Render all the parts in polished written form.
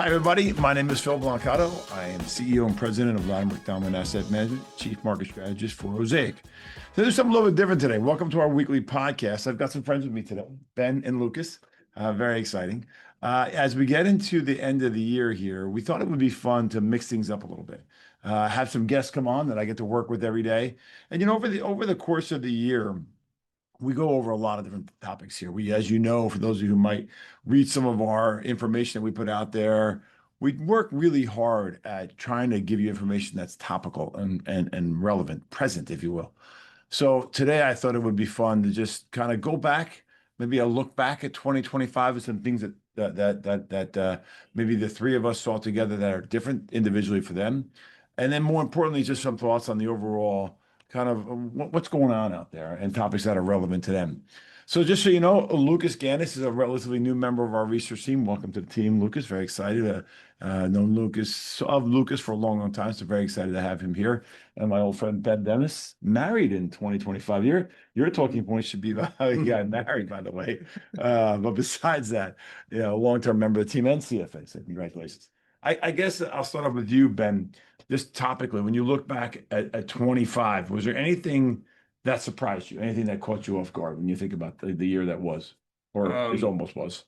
Hi, everybody. My name is Phil Blancato. I am CEO and president of Ladenburg Asset Management, chief market strategist for Mosaic. So there's something a little bit different today. Welcome to our weekly podcast. I've got some friends with me today, Ben and Loukas. Very exciting. As we get into the end of the year here, we thought it would be fun to mix things up a little bit. Have some guests come on that I get to work with every day. And, over the course of the year, we go over a lot of different topics here. We, as you know, for those of you who might read some of our information that we put out there, we work really hard at trying to give you information that's topical and relevant, present, if you will. So today I thought it would be fun to just kind of go back, maybe a look back at 2025 and some things that maybe the three of us saw together that are different individually for them. And then more importantly, just some thoughts on the overall kind of what's going on out there and topics that are relevant to them. So just so you know, Loukas Ganas is a relatively new member of our research team. Welcome to the team, Loukas. Very excited. Known Loukas for a long, long time, so very excited to have him here. And my old friend Ben Demis, married in 2025. Your talking point should be about how you got married, by the way. But besides that, long-term member of the team and CFA. So congratulations. I guess I'll start off with you, Ben. Just topically, when you look back at 25, was there anything that surprised you? Anything that caught you off guard when you think about the year that was, or it almost was?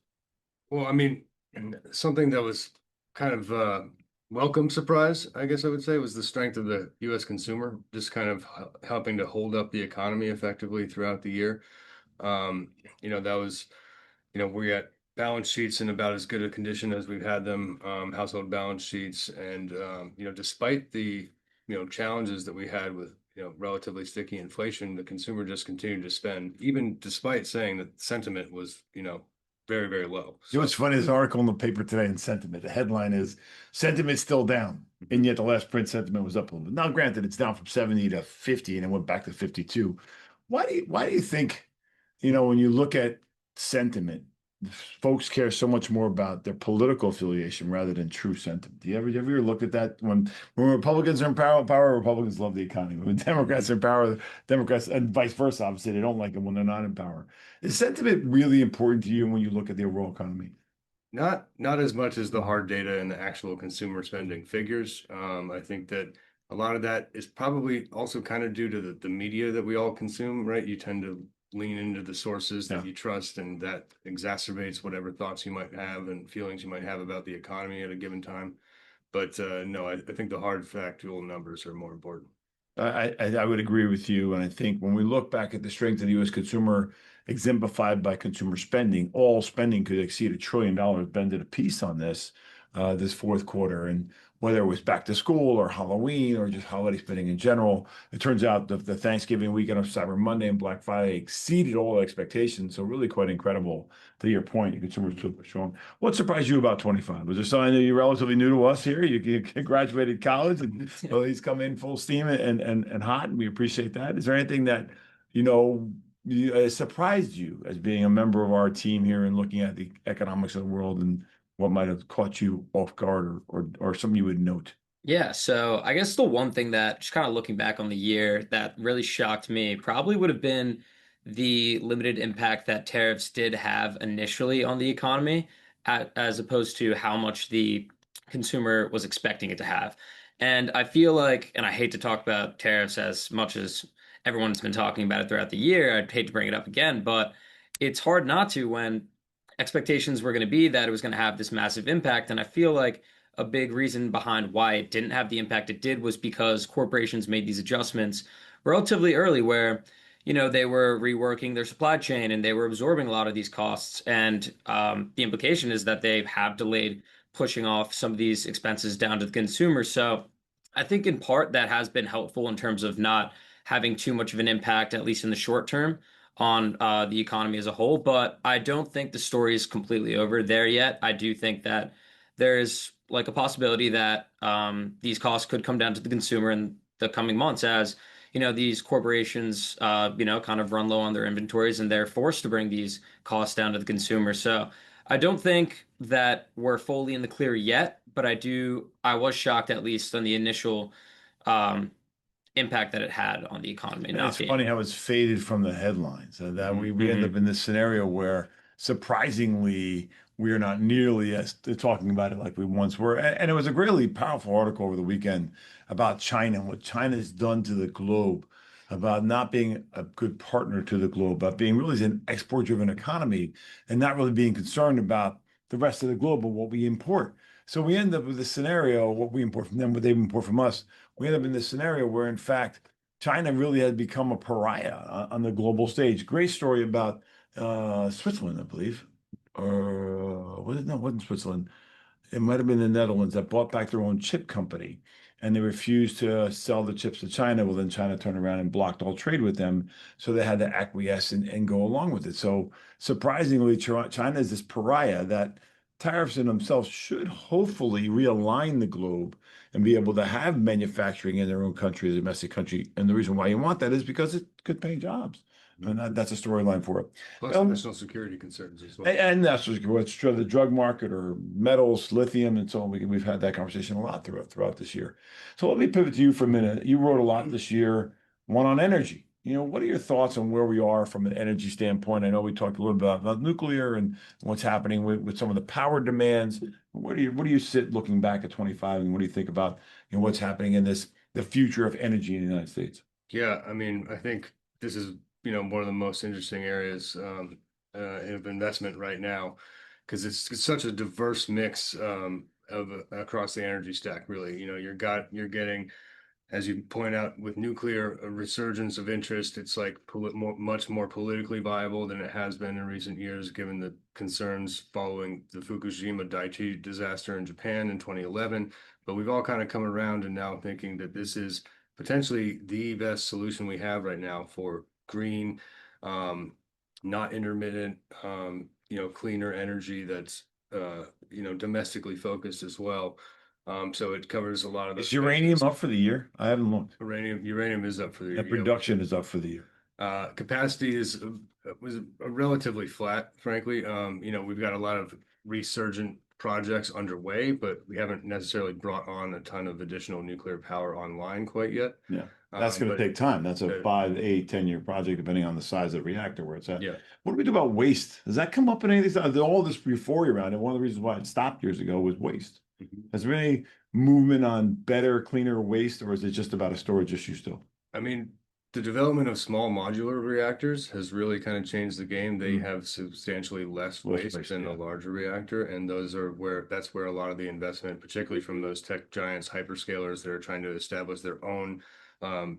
Well, I mean, and something that was kind of welcome surprise, I guess I would say, was the strength of the U.S. consumer, just kind of helping to hold up the economy effectively throughout the year. That was, we're at balance sheets in about as good a condition as we've had them, household balance sheets. And, despite the, challenges that we had with, relatively sticky inflation, the consumer just continued to spend, even despite saying that sentiment was, very, very low. You know what's funny? There's an article in the paper today in Sentiment. The headline is "Sentiment's still down," and yet the last print sentiment was up a little bit. Now, granted, it's down from 70 to 50, and it went back to 52. Why do you think, when you look at sentiment, folks care so much more about their political affiliation rather than true sentiment? Do you ever look at that? When Republicans are in power, Republicans love the economy. When Democrats are in power, Democrats, and vice versa, obviously, they don't like it when they're not in power. Is sentiment really important to you when you look at the overall economy? Not as much as the hard data and the actual consumer spending figures. I think that a lot of that is probably also kind of due to the media that we all consume, right? You tend to lean into the sources that you trust, and that exacerbates whatever thoughts you might have and feelings you might have about the economy at a given time. But no, I think the hard factual numbers are more important. I would agree with you. And I think when we look back at the strength of the U.S. consumer exemplified by consumer spending, all spending could exceed $1 trillion. Ben did a piece on this fourth quarter. And whether it was back to school or Halloween or just holiday spending in general, it turns out the Thanksgiving weekend of Cyber Monday and Black Friday exceeded all expectations. So really quite incredible. To your point, your consumers super strong. What surprised you about 25? Was there something that you're relatively new to us here? You graduated college and well, he's come in full steam and hot, and we appreciate that. Is there anything that, surprised you as being a member of our team here and looking at the economics of the world and what might have caught you off guard or something you would note? Yeah, so I guess the one thing that, just kind of looking back on the year, that really shocked me probably would have been the limited impact that tariffs did have initially on the economy, as opposed to how much the consumer was expecting it to have. And I feel like, and I hate to talk about tariffs as much as everyone's been talking about it throughout the year, I'd hate to bring it up again, but it's hard not to when expectations were going to be that it was going to have this massive impact. And I feel like a big reason behind why it didn't have the impact it did was because corporations made these adjustments relatively early where, they were reworking their supply chain and they were absorbing a lot of these costs. And the implication is that they have delayed pushing off some of these expenses down to the consumer. So I think in part that has been helpful in terms of not having too much of an impact, at least in the short term, on the economy as a whole. But I don't think the story is completely over there yet. I do think that there is like a possibility that these costs could come down to the consumer in the coming months as, these corporations, kind of run low on their inventories and they're forced to bring these costs down to the consumer. So I don't think that we're fully in the clear yet, but I was shocked at least on the initial impact that it had on the economy. And it's funny how it's faded from the headlines. That we end up in this scenario where surprisingly, we are not nearly as talking about it like we once were. And it was a really powerful article over the weekend about China and what China has done to the globe, about not being a good partner to the globe, about being really an export-driven economy and not really being concerned about the rest of the globe and what we import. So we end up with this scenario, what we import from them, what they import from us. We end up in this scenario where, in fact, China really had become a pariah on the global stage. Great story about Switzerland, I believe, or was it? No, it wasn't Switzerland. It might have been the Netherlands that bought back their own chip company, and they refused to sell the chips to China. Well, then China turned around and blocked all trade with them, so they had to acquiesce and go along with it. So surprisingly, China is this pariah that tariffs in themselves should hopefully realign the globe and be able to have manufacturing in their own country, the domestic country. And the reason why you want that is because it could pay jobs. And that's a storyline for it. Plus national security concerns as well. And that's what's true. The drug market or metals, lithium, and so on. We've had that conversation a lot throughout this year. So let me pivot to you for a minute. You wrote a lot this year, one on energy. What are your thoughts on where we are from an energy standpoint? I know we talked a little bit about nuclear and what's happening with some of the power demands. Where do you sit looking back at 25, and what do you think about what's happening in the future of energy in the United States? Yeah, I mean, I think this is one of the most interesting areas of investment right now, because it's such a diverse mix of across the energy stack. Really, you're getting, as you point out, with nuclear, a resurgence of interest. It's like much more politically viable than it has been in recent years, given the concerns following the Fukushima Daiichi disaster in Japan in 2011. But we've all kind of come around and now thinking that this is potentially the best solution we have right now for green, not intermittent, cleaner energy that's domestically focused as well. So it covers a lot of those. Is uranium up for the year? I haven't looked. Uranium is up for the year. The production is up for the year. Capacity was relatively flat, frankly. We've got a lot of resurgent projects underway, but we haven't necessarily brought on a ton of additional nuclear power online quite yet. Yeah, that's going to take time. That's a 5, 8, 10-year project, depending on the size of the reactor where it's at. Yeah. What do we do about waste? Does that come up in any of these? All this euphoria around it. One of the reasons why it stopped years ago was waste. Has there been any movement on better, cleaner waste, or is it just about a storage issue still? I mean, the development of small modular reactors has really kind of changed the game. They have substantially less waste than a larger reactor, and that's where a lot of the investment, particularly from those tech giants, hyperscalers that are trying to establish their own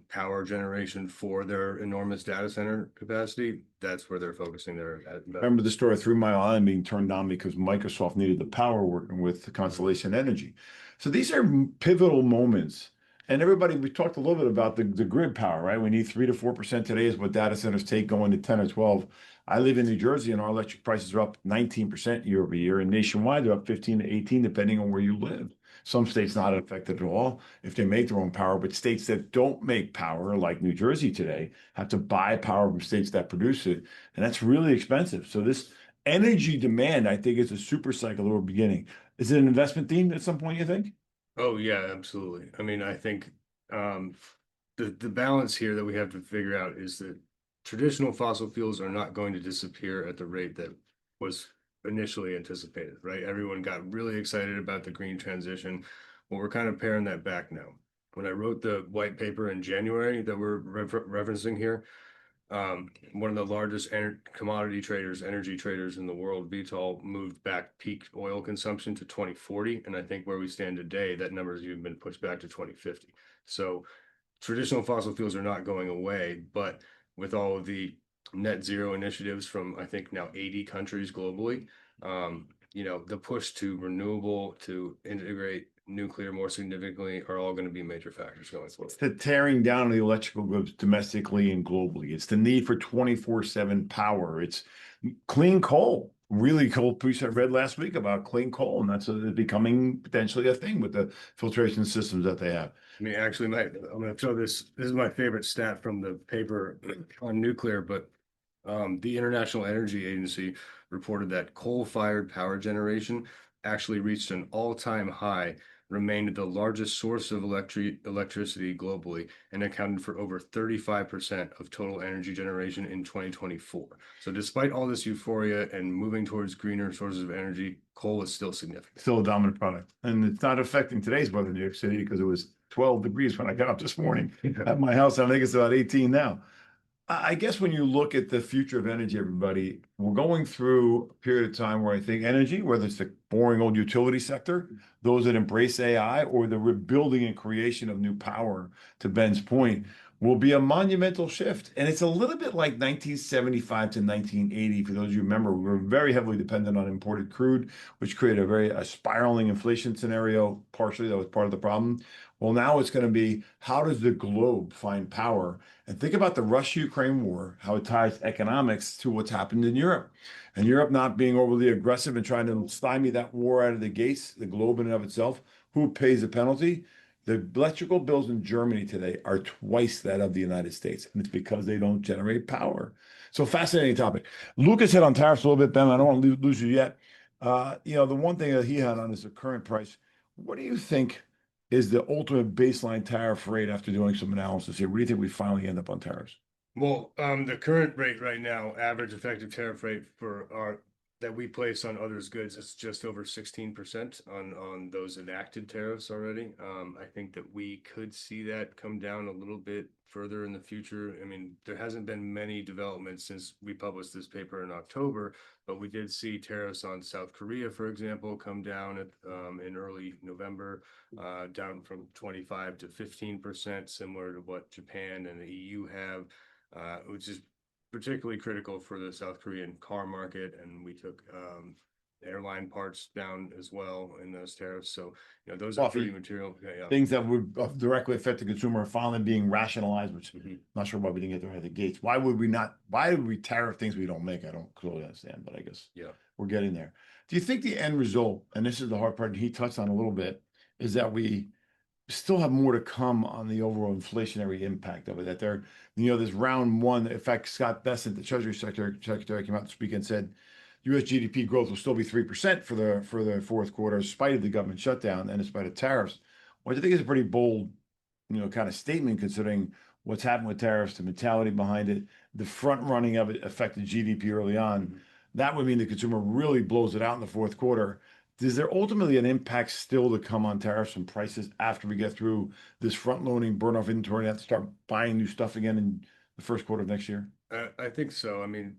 power generation for their enormous data center capacity. That's where they're focusing their investment. Remember the story of 3 Mile Island being turned down because Microsoft needed the power working with Constellation Energy. So these are pivotal moments. And everybody, we talked a little bit about the grid power, right? We need 3 to 4% today is what data centers take, going to 10 or 12. I live in New Jersey, and our electric prices are up 19% year over year, and nationwide they're up 15 to 18, depending on where you live. Some states not affected at all if they make their own power, but states that don't make power, like New Jersey today, have to buy power from states that produce it, and that's really expensive. So this energy demand, I think, is a super cycle that we're beginning. Is it an investment theme at some point, you think? Oh, yeah, absolutely. I mean, I think the balance here that we have to figure out is that traditional fossil fuels are not going to disappear at the rate that was initially anticipated, right? Everyone got really excited about the green transition. Well, we're kind of paring that back now. When I wrote the white paper in January that we're referencing here, one of the largest commodity traders, energy traders in the world, Vitol, moved back peak oil consumption to 2040. And I think where we stand today, that number has even been pushed back to 2050. So traditional fossil fuels are not going away, but with all of the net zero initiatives from, I think, now 80 countries globally, the push to renewable, to integrate nuclear more significantly, are all going to be major factors going forward. The tearing down of the electrical grids domestically and globally. It's the need for 24/7 power. It's clean coal. Really cool piece I read last week about clean coal, and that's becoming potentially a thing with the filtration systems that they have. I mean, actually, I'm going to throw this. This is my favorite stat from the paper on nuclear, but the International Energy Agency reported that coal-fired power generation actually reached an all-time high remained the largest source of electricity globally and accounted for over 35% of total energy generation in 2024. So despite all this euphoria and moving towards greener sources of energy, coal is still significant. Still a dominant product. And it's not affecting today's weather in New York City because it was 12 degrees when I got up this morning at my house. I think it's about 18 now. I guess when you look at the future of energy, everybody, we're going through a period of time where I think energy, whether it's the boring old utility sector, those that embrace AI, or the rebuilding and creation of new power, to Ben's point, will be a monumental shift. And it's a little bit like 1975 to 1980. For those of you who remember, we were very heavily dependent on imported crude, which created a spiraling inflation scenario. Partially, that was part of the problem. Well, now it's going to be, how does the globe find power? And think about the Russia-Ukraine war, how it ties economics to what's happened in Europe. And Europe not being overly aggressive and trying to stymie that war out of the gates, the globe in and of itself. Who pays the penalty? The electrical bills in Germany today are twice that of the United States. And it's because they don't generate power. So fascinating topic. Loukas hit on tariffs a little bit, Ben. I don't want to lose you yet. The one thing that he had on is the current price. What do you think is the ultimate baseline tariff rate after doing some analysis here? Where do you think we finally end up on tariffs? Well, the current rate right now, average effective tariff rate that we place on others' goods is just over 16% on those enacted tariffs already. I think that we could see that come down a little bit further in the future. I mean, there hasn't been many developments since we published this paper in October, but we did see tariffs on South Korea, for example, come down in early November, down from 25 to 15%, similar to what Japan and the EU have, which is particularly critical for the South Korean car market. And we took airline parts down as well in those tariffs. So, those are pretty material. Yeah. Things that would directly affect the consumer are finally being rationalized, which I'm not sure why we didn't get there at the gates. Why would we tariff things we don't make? I don't clearly understand, but I guess we're getting there. Do you think the end result, and this is the hard part, and he touched on a little bit, is that we still have more to come on the overall inflationary impact of it? That this round one, in fact, Scott Bessent, the Treasury Secretary, came out this week and said U.S. GDP growth will still be 3% for the fourth quarter, in spite of the government shutdown and in spite of tariffs, which I think is a pretty bold, kind of statement, considering what's happened with tariffs, the mentality behind it, the front running of it affected GDP early on. That would mean the consumer really blows it out in the fourth quarter. Is there ultimately an impact still to come on tariffs and prices after we get through this front-loading burn-off inventory and have to start buying new stuff again in the first quarter of next year? I think so. I mean,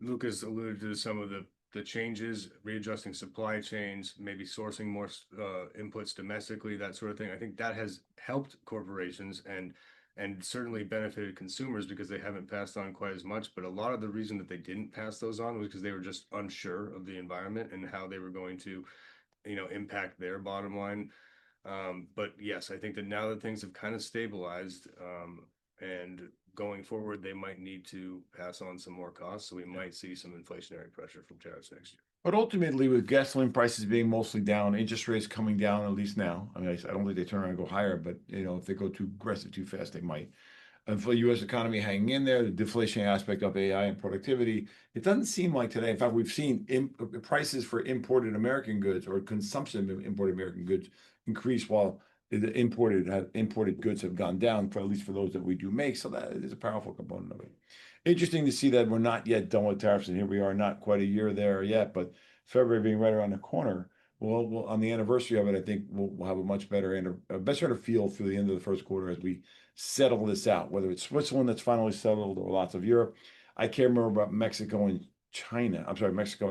Loukas alluded to some of the changes, readjusting supply chains, maybe sourcing more inputs domestically, that sort of thing. I think that has helped corporations and certainly benefited consumers because they haven't passed on quite as much. But a lot of the reason that they didn't pass those on was because they were just unsure of the environment and how they were going to, impact their bottom line. But yes, I think that now that things have kind of stabilized, and going forward, they might need to pass on some more costs. So we might see some inflationary pressure from tariffs next year. But ultimately, with gasoline prices being mostly down, interest rates coming down, at least now. I mean, I don't think they turn around and go higher, but if they go too aggressive too fast, they might. And for the U.S. economy hanging in there, the deflation aspect of AI and productivity, it doesn't seem like today. In fact, we've seen prices for imported American goods or consumption of imported American goods increase, while the imported goods have gone down, for at least for those that we do make. So that is a powerful component of it. Interesting to see that we're not yet done with tariffs, and here we are, not quite a year there yet, but February being right around the corner. Well, on the anniversary of it, I think we'll have a much better feel through the end of the first quarter as we settle this out, whether it's Switzerland that's finally settled or lots of Europe. I can't remember about Mexico and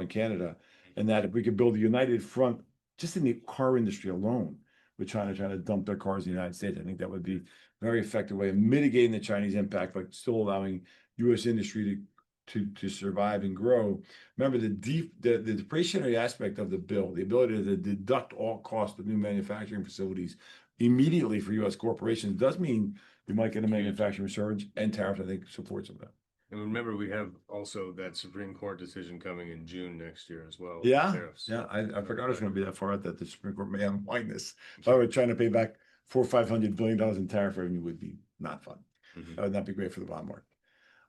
Canada, and that if we could build a united front just in the car industry alone, with China trying to dump their cars in the United States, I think that would be a very effective way of mitigating the Chinese impact, but still allowing U.S. industry to survive and grow. Remember, the depreciatory aspect of the bill, the ability to deduct all costs of new manufacturing facilities immediately for U.S. corporations, does mean you might get a manufacturing surge, and tariffs, I think, supports of that. And remember, we have also that Supreme Court decision coming in June next year as well. Yeah, tariffs. yeah. I forgot it was going to be that far out that the Supreme Court may unwind this. If I were trying to pay back $400 or $500 billion in tariff revenue, would be not fun. That would not be great for the bond market.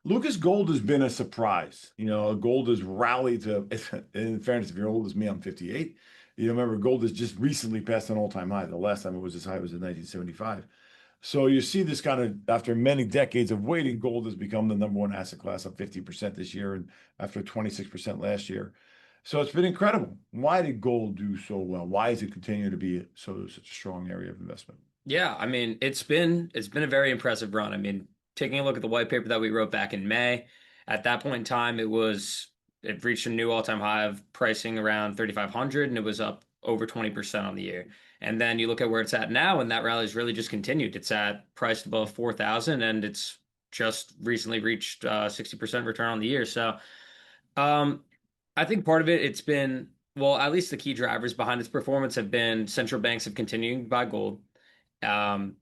Loukas, gold has been a surprise. Gold has rallied to, in fairness, if you're old as me, I'm 58. Remember gold has just recently passed an all-time high. The last time it was as high was in 1975. So you see this kind of after many decades of waiting, gold has become the number one asset class, up 50% this year and after 26% last year. So it's been incredible. Why did gold do so well? Why is it continue to be such a strong area of investment? Yeah, I mean, it's been a very impressive run. I mean, taking a look at the white paper that we wrote back in May, at that point in time, it reached a new all-time high of pricing around 3,500, and it was up over 20% on the year. And then you look at where it's at now, and that rally's really just continued. It's at priced above 4,000, and it's just recently reached 60% return on the year. So, um, I think part of it, it's been, well, at least the key drivers behind its performance have been central banks have continued to buy gold. Um,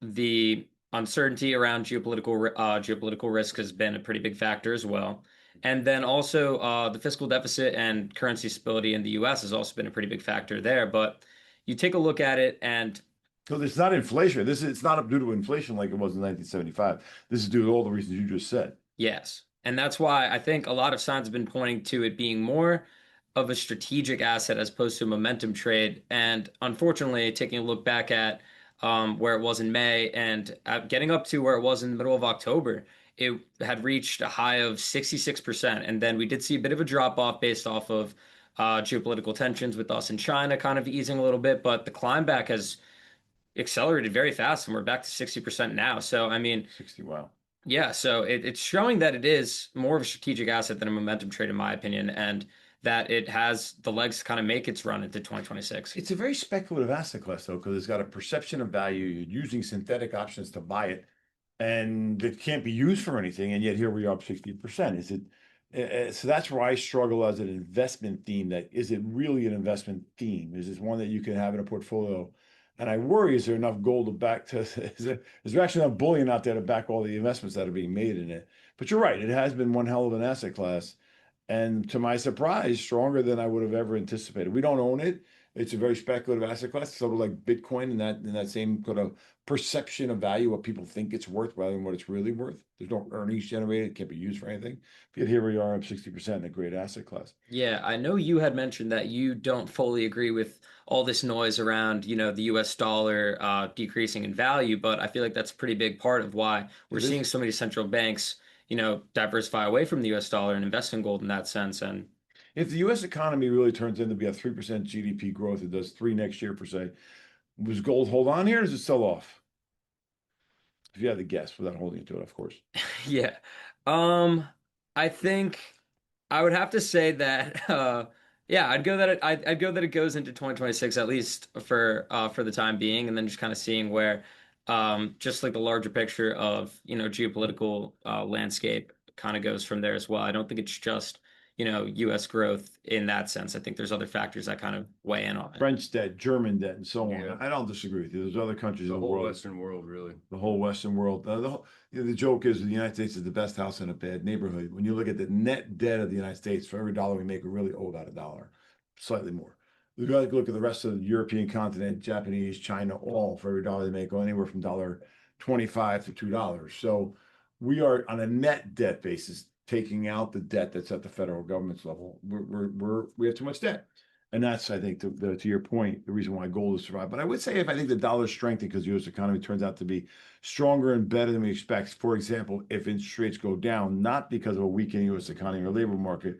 the uncertainty around geopolitical risk has been a pretty big factor as well. And then also the fiscal deficit and currency stability in the US has also been a pretty big factor there. But you take a look at it and So it's not inflation. It's not due to inflation like it was in 1975. This is due to all the reasons you just said. yes. And that's why I think a lot of signs have been pointing to it being more of a strategic asset as opposed to a momentum trade. And unfortunately, taking a look back at where it was in May and getting up to where it was in the middle of October, it had reached a high of 66%. And then we did see a bit of a drop off based off of geopolitical tensions with us and China kind of easing a little bit. But the climb back has accelerated very fast and we're back to 60% now. So, I mean, 60, wow. yeah, so it's showing that it is more of a strategic asset than a momentum trade, in my opinion, and that it has the legs to kind of make its run into 2026. It's a very speculative asset class, though, because it's got a perception of value. You're using synthetic options to buy it, and it can't be used for anything. And yet here we are up 60%. Is it? So that's where I struggle as an investment theme. That is it really an investment theme? Is this one that you can have in a portfolio? And I worry, is there enough gold to back to, is there actually enough bullion out there to back all the investments that are being made in it? But you're right, it has been one hell of an asset class. And to my surprise, stronger than I would have ever anticipated. We don't own it. It's a very speculative asset class, sort of like Bitcoin in that same kind of perception of value, what people think it's worth rather than what it's really worth. There's no earnings generated, it can't be used for anything. But yet here we are up 60% in a great asset class. Yeah, I know you had mentioned that you don't fully agree with all this noise around, the US dollar decreasing in value, but I feel like that's a pretty big part of why we're It seeing is. so many central banks, diversify away from the US dollar and invest in gold in that sense. And If the US economy really turns into be a 3% GDP growth, it does three next year per se, does gold hold on here or does it sell off? If you had to guess without holding it to it, of course. yeah. I think I would have to say that yeah, I'd go that it goes into 2026 at least for the time being and then just kind of seeing where just like the larger picture of, geopolitical landscape kind of goes from there as well. I don't think it's just, US growth in that sense. I think there's other factors that kind of weigh in on it. French debt, German debt, and so on. Yeah. I don't disagree with you. There's other countries The in the whole world, Western world, really. the whole Western world. The joke is the United States is the best house in a bad neighborhood. When you look at the net debt of the United States, for every dollar we make, we really owe about a dollar, slightly more. We got to look at the rest of the European continent, Japanese, China, all for every dollar they make, go anywhere from $1.25 to $2. So we are on a net debt basis, taking out the debt that's at the federal government's level. We have too much debt. And that's, I think, to your point, the reason why gold has survived. But I would say if I think the dollar strengthened because the U.S. economy turns out to be stronger and better than we expect, for example, if interest rates go down, not because of a weakening U.S. economy or labor market,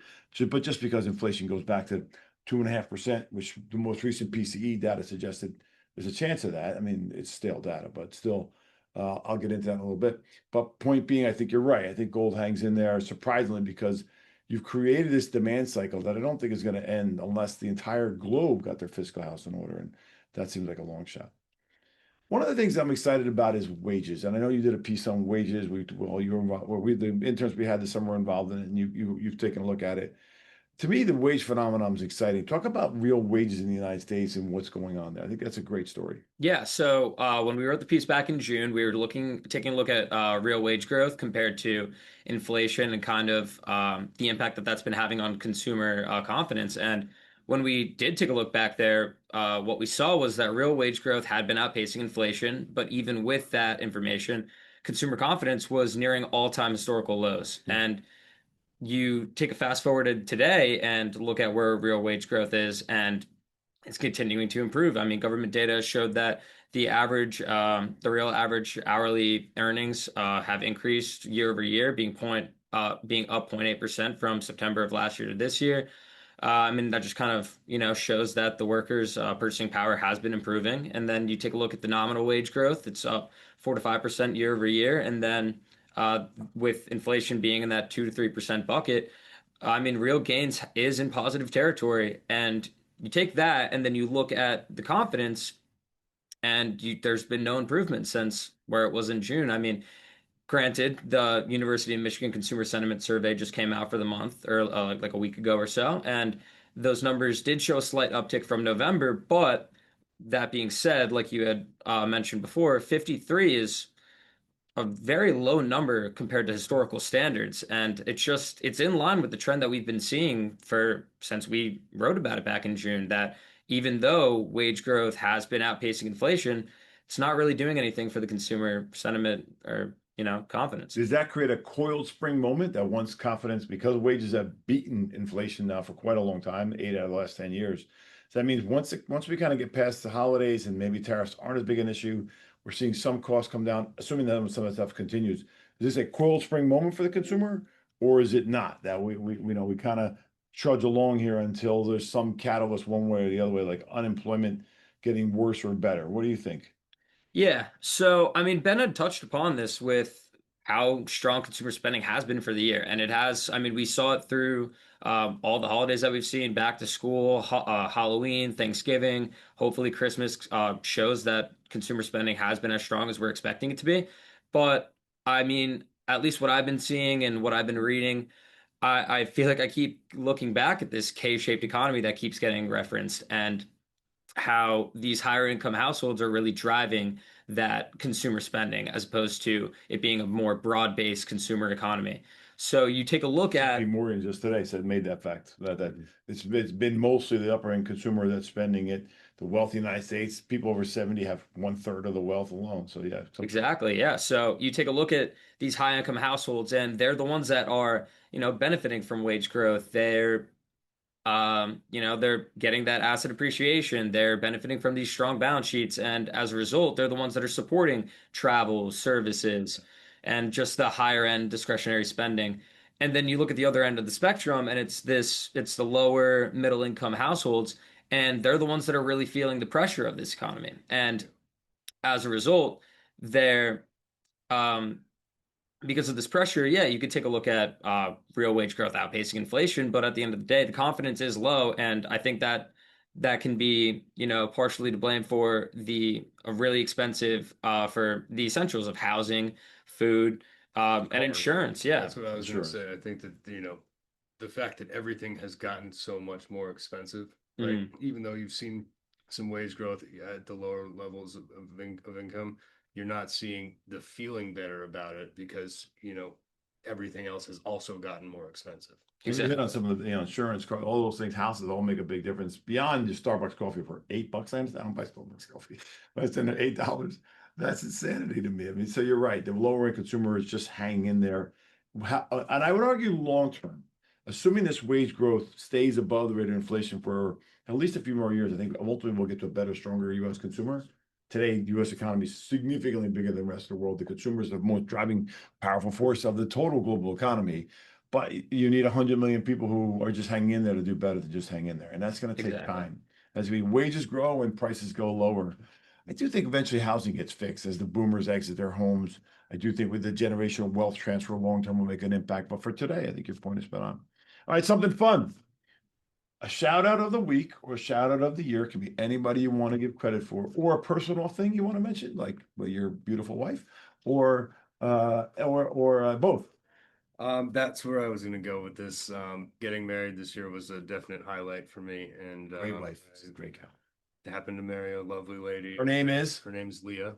but just because inflation goes back to 2.5%, which the most recent PCE data suggested there's a chance of that. I mean, it's stale data, but still, I'll get into that in a little bit. But point being, I think you're right. I think gold hangs in there surprisingly because you've created this demand cycle that I don't think is going to end unless the entire globe got their fiscal house in order. And that seems like a long shot. One of the things I'm excited about is wages. And I know you did a piece on wages. You were involved, the interns we had this summer involved in it, and you've taken a look at it. To me, the wage phenomenon is exciting. Talk about real wages in the United States and what's going on there. I think that's a great story. Yeah, so when we wrote the piece back in June, we were taking a look at real wage growth compared to inflation and kind of the impact that that's been having on consumer confidence. And when we did take a look back there, what we saw was that real wage growth had been outpacing inflation, but even with that information, consumer confidence was nearing all-time historical lows. And you take a fast forward to today and look at where real wage growth is, and it's continuing to improve. I mean, government data showed that the real average hourly earnings have increased year over year, being up 0.8% from September of last year to this year. I mean, that just kind of, shows that the workers' purchasing power has been improving. And then you take a look at the nominal wage growth, it's up 4 to 5% year over year. And then with inflation being in that 2 to 3% bucket, I mean, real gains is in positive territory. And you take that and then you look at the confidence, and there's been no improvement since where it was in June. I mean, granted, the University of Michigan Consumer Sentiment Survey just came out for the month, or like a week ago or so, and those numbers did show a slight uptick from November. But that being said, like you had mentioned before, 53 is a very low number compared to historical standards, and it's in line with the trend that we've been seeing for since we wrote about it back in June, that even though wage growth has been outpacing inflation, it's not really doing anything for the consumer sentiment or confidence. Does that create a coiled spring moment that once confidence, because wages have beaten inflation now for quite a long time, 8 out of the last 10 years? So that means once we kind of get past the holidays and maybe tariffs aren't as big an issue, we're seeing some costs come down, assuming that some of the stuff continues. Is this a coiled spring moment for the consumer, or is it not? That we kind of trudge along here until there's some catalyst one way or the other way, like unemployment getting worse or better? What do you think? Yeah. So, I mean, Ben had touched upon this with how strong consumer spending has been for the year. And it has, I mean, we saw it through all the holidays that we've seen, back to school, Halloween, Thanksgiving, hopefully Christmas shows that consumer spending has been as strong as we're expecting it to be. But I mean, at least what I've been seeing and what I've been reading, I feel like I keep looking back at this K-shaped economy that keeps getting referenced, and how these higher income households are really driving that consumer spending as opposed to it being a more broad-based consumer economy. So you take a look JP at Morgan just today said made that fact that it's been mostly the upper end consumer that's spending it. The wealthy United States, people over 70 have 1/3 of the wealth alone. So yeah, exactly, yeah. So you take a look at these high income households, and they're the ones that are, benefiting from wage growth. They're getting that asset appreciation. They're benefiting from these strong balance sheets. And as a result, they're the ones that are supporting travel, services, and just the higher end discretionary spending. And then you look at the other end of the spectrum, and it's the lower middle income households, and they're the ones that are really feeling the pressure of this economy. And as a result, they're, um, because of this pressure, yeah, you could take a look at real wage growth outpacing inflation, but at the end of the day, the confidence is low, and I think that can be, partially to blame for the really expensive for the essentials of housing, food, and Cars. insurance. Yeah, That's what I was going to Insurance. say. I think that, the fact that everything has gotten so much more expensive, right? Mhm. Even though you've seen some wage growth at the lower levels of income, you're not seeing the feeling better about it because, everything else has also gotten more expensive. we hit on some of the insurance, all those things. Houses all make a big difference beyond your Starbucks coffee for $8. I understand. I don't buy Starbucks coffee, but it's under $8. That's insanity to me. I mean, so you're right. The lower end consumer is just hanging in there, and I would argue long term, assuming this wage growth stays above the rate of inflation for at least a few more years, I think ultimately we'll get to a better, stronger U.S. consumer. Today, the U.S. economy is significantly bigger than the rest of the world. The consumer is the most driving powerful force of the total global economy. But you need 100 million people who are just hanging in there to do better than just hang in there. And that's going to take Exactly. time. As we wages grow and prices go lower, I do think eventually housing gets fixed as the boomers exit their homes. I do think with the generational wealth transfer long term will make an impact. But for today, I think your point is spot on. All right, something fun. A shout out of the week or a shout out of the year can be anybody you want to give credit for, or a personal thing you want to mention, like your beautiful wife, or both. That's where I was going to go with this. Getting married this year was a definite highlight for me, and Great wife. She's a great cow. I happened to marry a lovely lady. Her name is? Her name's Leah.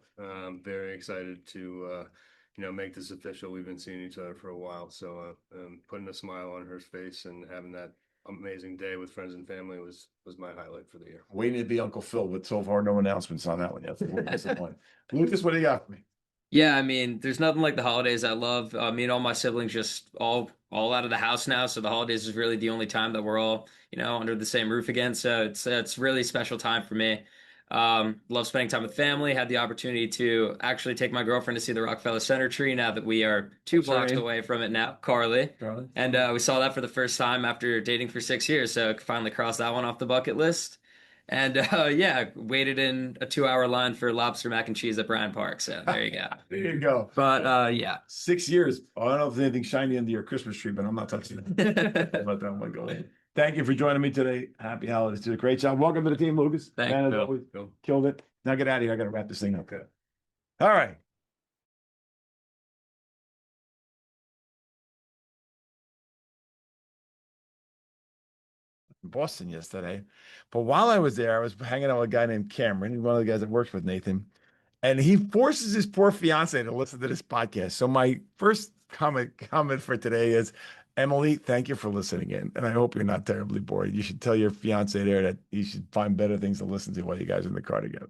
Very excited to make this official. We've been seeing each other for a while, so putting a smile on her face and having that amazing day with friends and family was my highlight for the year. Waiting to be Uncle Phil, but so far no announcements on that one yet. So we're disappointed. Lucas, what do you got for me? Yeah, I mean, there's nothing like the holidays. I love me and all my siblings just all out of the house now. So the holidays is really the only time that we're all, under the same roof again. So it's really a special time for me. Love spending time with family. Had the opportunity to actually take my girlfriend to see the Rockefeller Center tree now that we are two What's her blocks name? away from it now, Carly. Charlie? And we saw that for the first time after dating for 6 years. So finally crossed that one off the bucket list. And yeah, waited in a 2 hour line for lobster mac and cheese at Bryant Park. So there you go. There you go. But yeah. 6 years. Oh, I don't know if there's anything shiny under your Christmas tree, but I'm not touching it. Let that one go. Thank you for joining me today. Happy holidays. Did a great job. Welcome to the team, Lucas. Thank Man, as you. always, Cool. killed it. Now get out of here. I got to wrap this thing up. Okay. All right. In Boston yesterday. But while I was there, I was hanging out with a guy named Cameron. He's one of the guys that works with Nathan. And he forces his poor fiance to listen to this podcast. So my first comment for today is, Emily, thank you for listening in. And I hope you're not terribly bored. You should tell your fiance there that you should find better things to listen to while you guys are in the car together.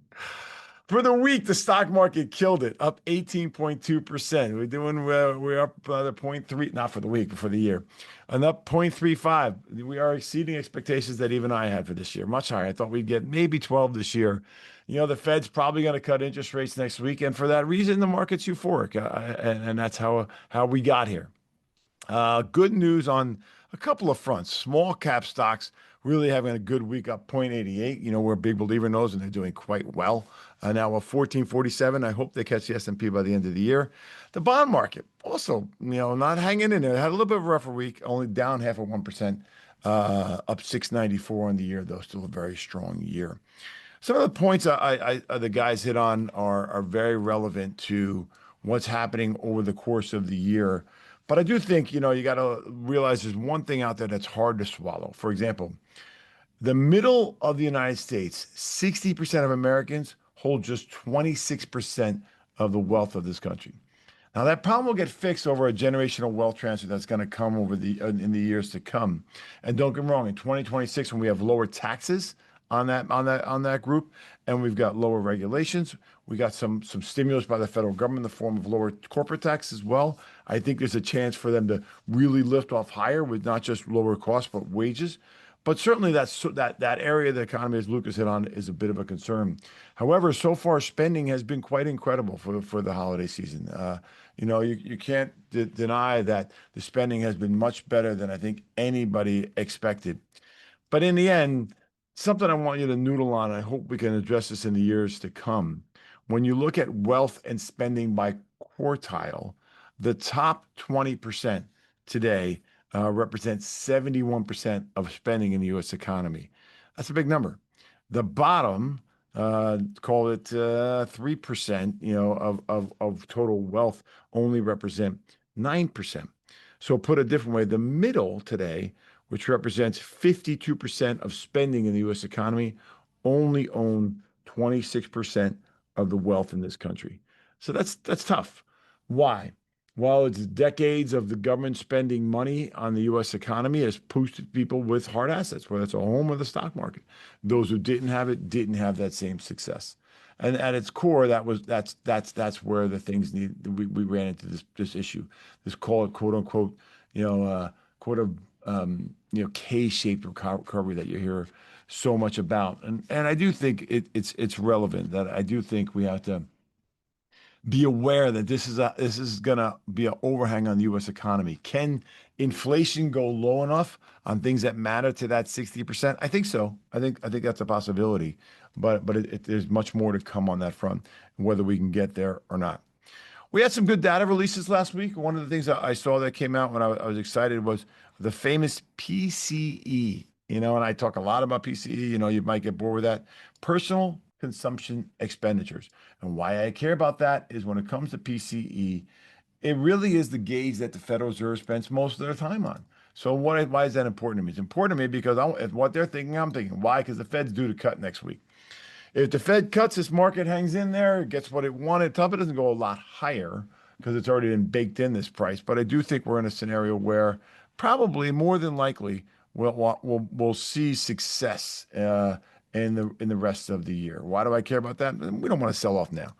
For the week, the stock market killed it, up 18.2%. We're up another 0.3, not for the week, but for the year. And up 0.35. We are exceeding expectations that even I had for this year, much higher. I thought we'd get maybe 12 this year. The Fed's probably going to cut interest rates next week. And for that reason, the market's euphoric. And that's how we got here. Good news on a couple of fronts. Small cap stocks really having a good week, up 0.88. We're a big believer in those, and they're doing quite well. Now, 1447. I hope they catch the S&P by the end of the year. The bond market also, not hanging in there. Had a little bit of a rougher week, only down 0.5%, up 694 on the year, though still a very strong year. Some of the points the guys hit on are very relevant to what's happening over the course of the year. But I do think, you got to realize there's one thing out there that's hard to swallow. For example, the middle of the United States, 60% of Americans hold just 26% of the wealth of this country. Now that problem will get fixed over a generational wealth transfer that's going to come over in the years to come. And don't get me wrong, in 2026, when we have lower taxes on that group, and we've got lower regulations, we got some stimulus by the federal government in the form of lower corporate tax as well. I think there's a chance for them to really lift off higher with not just lower costs but wages. But certainly that area of the economy, as Lucas hit on, is a bit of a concern. However, so far spending has been quite incredible for the holiday season. You can't deny that the spending has been much better than I think anybody expected. But in the end, something I want you to noodle on, I hope we can address this in the years to come. When you look at wealth and spending by quartile, the top 20% today represents 71% of spending in the U.S. economy. That's a big number. The bottom, call it 3%, of total wealth only represent 9%. So put a different way, the middle today, which represents 52% of spending in the U.S. economy, only own 26% of the wealth in this country. So that's tough. Why? Well, it's decades of the government spending money on the U.S. economy has boosted people with hard assets, whether it's a home or the stock market. Those who didn't have it didn't have that same success. And at its core, that's where the things we ran into this issue, this call it quote unquote, K-shaped recovery that you hear so much about. And I do think it's relevant that I do think we have to be aware that this is gonna be an overhang on the U.S. economy. Can inflation go low enough on things that matter to that 60%? I think so. I think that's a possibility, but there's much more to come on that front, whether we can get there or not. We had some good data releases last week. One of the things that I saw that came out when I was excited was the famous PCE. And I talk a lot about PCE. You might get bored with that. Personal consumption expenditures. And why I care about that is when it comes to PCE, it really is the gauge that the Federal Reserve spends most of their time on. So why is that important to me? It's important to me because if what they're thinking, I'm thinking. Why? Because the Fed's due to cut next week. If the Fed cuts, this market hangs in there, it gets what it wanted. Top, it doesn't go a lot higher because it's already been baked in this price. But I do think we're in a scenario where probably more than likely we'll see success in the rest of the year. Why do I care about that? We don't want to sell off now.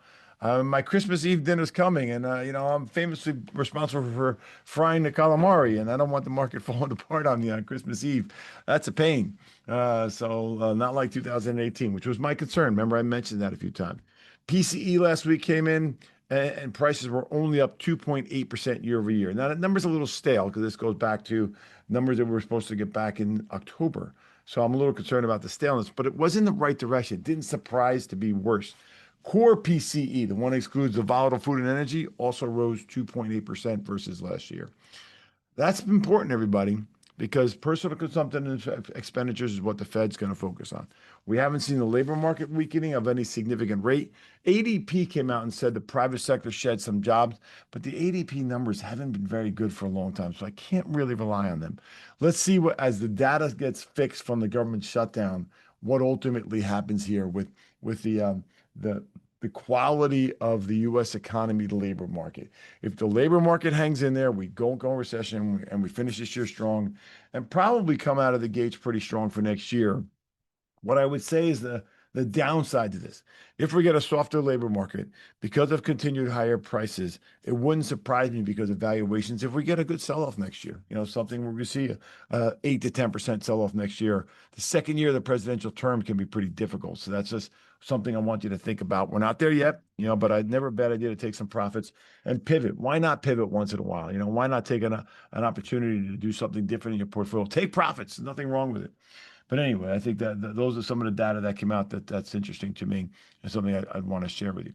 My Christmas Eve dinner's coming, and I'm famously responsible for frying the calamari, and I don't want the market falling apart on me on Christmas Eve. That's a pain. So not like 2018, which was my concern. Remember, I mentioned that a few times. PCE last week came in, and prices were only up 2.8% year over year. Now that number's a little stale because this goes back to numbers that we were supposed to get back in October. So I'm a little concerned about the staleness, but it was in the right direction. It didn't surprise to be worse. Core PCE, the one that excludes the volatile food and energy, also rose 2.8% versus last year. That's important, everybody, because personal consumption and expenditures is what the Fed's going to focus on. We haven't seen the labor market weakening of any significant rate. ADP came out and said the private sector shed some jobs, but the ADP numbers haven't been very good for a long time, so I can't really rely on them. Let's see what, as the data gets fixed from the government shutdown, what ultimately happens here with the the quality of the U.S. economy, the labor market. If the labor market hangs in there, we don't go in recession and we finish this year strong and probably come out of the gates pretty strong for next year. What I would say is the downside to this. If we get a softer labor market because of continued higher prices, it wouldn't surprise me because of valuations. If we get a good sell-off next year, something where we see a 8 to 10% sell-off next year, the second year of the presidential term can be pretty difficult. So that's just something I want you to think about. We're not there yet, but I'd never bad idea to take some profits and pivot. Why not pivot once in a while? Why not take an opportunity to do something different in your portfolio? Take profits. There's nothing wrong with it. But anyway, I think that those are some of the data that came out that's interesting to me and something I'd want to share with you.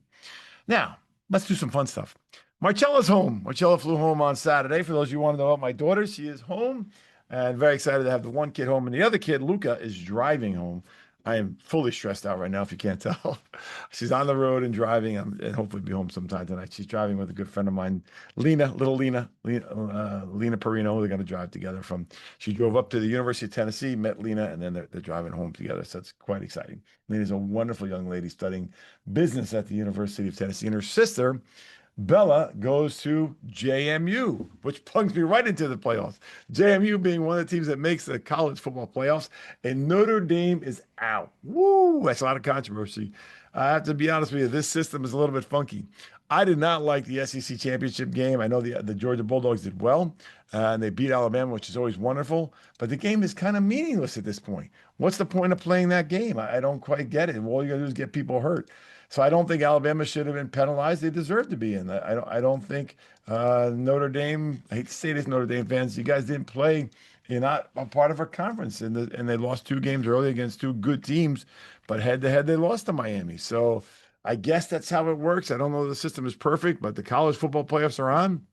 Now, let's do some fun stuff. Marcella's home. Marcella flew home on Saturday. For those of you who want to know about my daughter, she is home and very excited to have the one kid home. And the other kid, Luca, is driving home. I am fully stressed out right now, if you can't tell. She's on the road and driving, and hopefully be home sometime tonight. She's driving with a good friend of mine, little Lena Perino. They're going to drive together she drove up to the University of Tennessee, met Lena, and then they're driving home together. So it's quite exciting. Lena's a wonderful young lady studying business at the University of Tennessee, and her sister, Bella, goes to JMU, which plugs me right into the playoffs. JMU being one of the teams that makes the college football playoffs, and Notre Dame is out. Woo! That's a lot of controversy. I have to be honest with you, this system is a little bit funky. I did not like the SEC championship game. I know the Georgia Bulldogs did well, and they beat Alabama, which is always wonderful. But the game is kind of meaningless at this point. What's the point of playing that game? I don't quite get it. All you got to do is get people hurt. So I don't think Alabama should have been penalized. They deserve to be in. I don't think Notre Dame. I hate to say this, Notre Dame fans, you guys didn't play. You're not a part of a conference, and they lost 2 games early against 2 good teams, but head to head they lost to Miami. So I guess that's how it works. I don't know if the system is perfect, but the college football playoffs are on.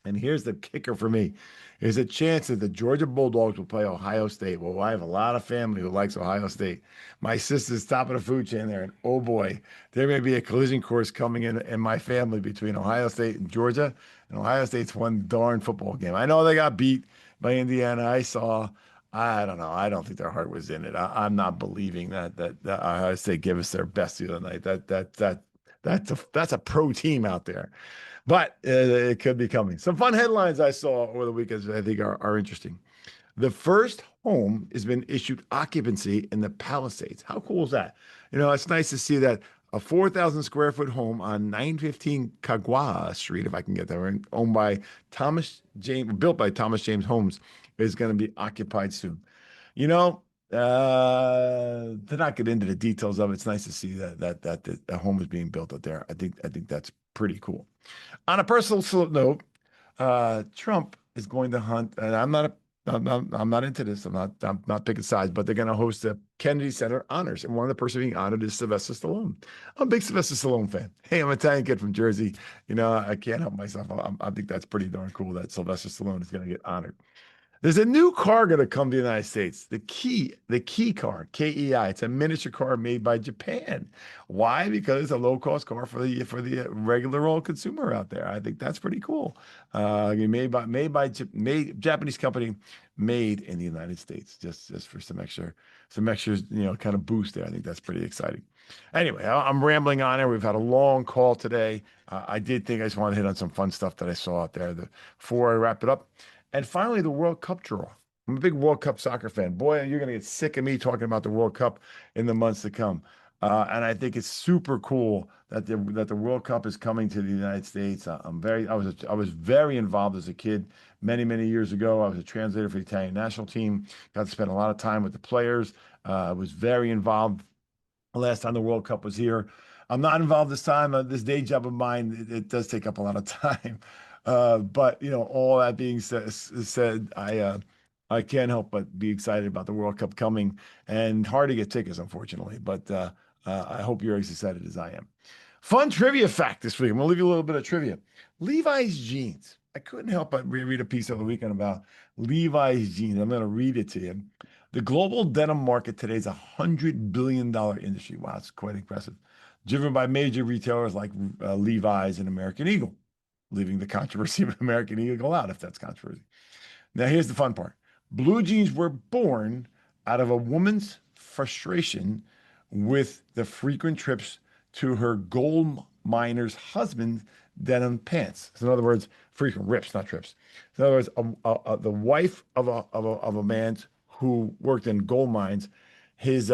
And here's the kicker for me. There's a chance that the Georgia Bulldogs will play Ohio State. Well, I have a lot of family who likes Ohio State. My sister's top of the food chain there, and oh boy, there may be a collision course coming in my family between Ohio State and Georgia. And Ohio State's one darn football game. I know they got beat by Indiana. I don't know. I don't think their heart was in it. I'm not believing that Ohio State gave us their best the other night. That's a pro team out there. But it could be coming. Some fun headlines I saw over the weekend I think are interesting. The first home has been issued occupancy in the Palisades. How cool is that? It's nice to see that a 4,000 square foot home on 915 Kagwa Street, if I can get that right, built by Thomas James Homes, is going to be occupied soon. To not get into the details of it, it's nice to see that the home is being built out there. I think that's pretty cool. On a personal note, Trump is going to hunt, and I'm not into this. I'm not picking sides, but they're going to host the Kennedy Center honors, and one of the person being honored is Sylvester Stallone. I'm a big Sylvester Stallone fan. Hey, I'm an Italian kid from Jersey. I can't help myself. I think that's pretty darn cool that Sylvester Stallone is going to get honored. There's a new car going to come to the United States. The Key car, KEI. It's a miniature car made by Japan. Why? Because it's a low-cost car for the regular old consumer out there. I think that's pretty cool. Japanese company, made in the United States. Just for some extra, kind of boost there. I think that's pretty exciting. Anyway, I'm rambling on here. We've had a long call today. I just want to hit on some fun stuff that I saw out there before I wrap it up. And finally, the World Cup draw. I'm a big World Cup soccer fan. Boy, you're going to get sick of me talking about the World Cup in the months to come. And I think it's super cool that the World Cup is coming to the United States. I was very involved as a kid many years ago. I was a translator for the Italian national team. Got to spend a lot of time with the players. I was very involved the last time the World Cup was here. I'm not involved this time. This day job of mine, it does take up a lot of time. But all that being said, I can't help but be excited about the World Cup coming, and hard to get tickets, unfortunately. But I hope you're as excited as I am. Fun trivia fact this week. I'm gonna leave you a little bit of trivia. Levi's jeans. I couldn't help but read a piece over the weekend about Levi's jeans. I'm gonna read it to you. The global denim market today is $100 billion industry. Wow, it's quite impressive. Driven by major retailers like Levi's and American Eagle, leaving the controversy of American Eagle out if that's controversy. Now, here's the fun part. Blue jeans were born out of a woman's frustration with the frequent trips to her gold miner's husband's denim pants. So in other words, frequent rips, not trips. In other words, the wife of a man who worked in gold mines, his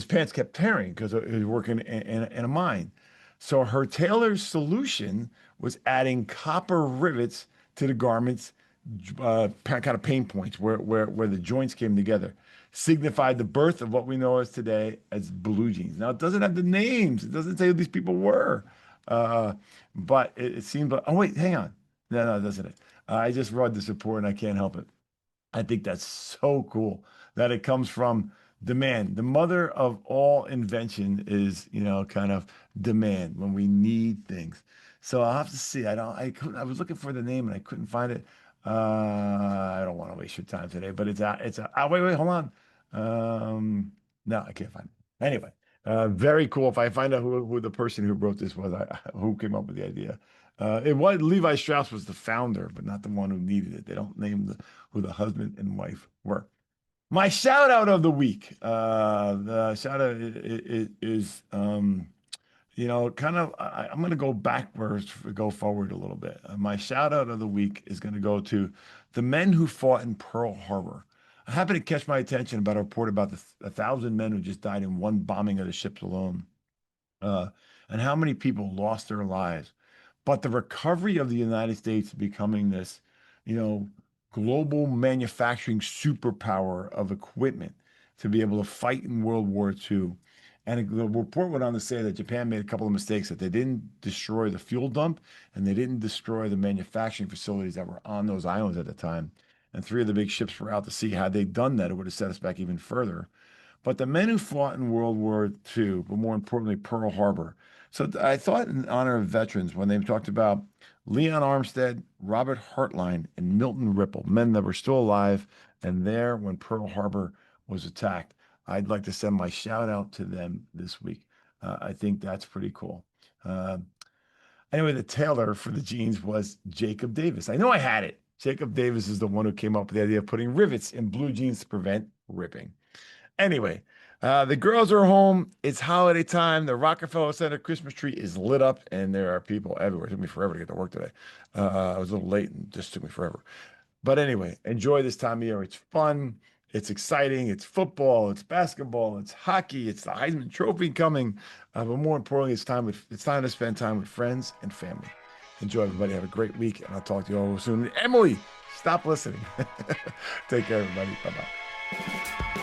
pants kept tearing because he was working in a mine. So her tailor's solution was adding copper rivets to the garments, kind of pain points where the joints came together, signified the birth of what we know as today as blue jeans. Now it doesn't have the names. It doesn't say who these people were, but it seems like. Oh wait, hang on. No, it doesn't. I just read this report and I can't help it. I think that's so cool that it comes from demand. The mother of all invention is, kind of demand when we need things. So I'll have to see. I was looking for the name and I couldn't find it. I don't want to waste your time today, but wait, hold on. No, I can't find it. Anyway, very cool. If I find out who the person who wrote this was, who came up with the idea. It was Levi Strauss was the founder, but not the one who needed it. They don't name who the husband and wife were. My shout out of the week. The shout out is kind of, I'm going to go backwards, go forward a little bit. My shout out of the week is going to go to the men who fought in Pearl Harbor. I happened to catch my attention about a report about the 1,000 men who just died in one bombing of the ships alone, and how many people lost their lives. But the recovery of the United States becoming this, global manufacturing superpower of equipment to be able to fight in World War II. And the report went on to say that Japan made a couple of mistakes, that they didn't destroy the fuel dump and they didn't destroy the manufacturing facilities that were on those islands at the time. And 3 of the big ships were out to sea. Had they done that, it would have set us back even further. But the men who fought in World War II, but more importantly, Pearl Harbor. So I thought in honor of veterans, when they talked about Leon Armstead, Robert Hartline, and Milton Ripple, men that were still alive and there when Pearl Harbor was attacked, I'd like to send my shout out to them this week. I think that's pretty cool. Anyway, the tailor for the jeans was Jacob Davis. I know I had it. Jacob Davis is the one who came up with the idea of putting rivets in blue jeans to prevent ripping. Anyway, the girls are home. It's holiday time. The Rockefeller Center Christmas tree is lit up, and there are people everywhere. It took me forever to get to work today. I was a little late and just took me forever. But anyway, enjoy this time of year. It's fun. It's exciting. It's football. It's basketball. It's hockey. It's the Heisman Trophy coming. But more importantly, it's time to spend time with friends and family. Enjoy, everybody. Have a great week, and I'll talk to you all soon. Emily, stop listening. Take care, everybody. Bye-bye.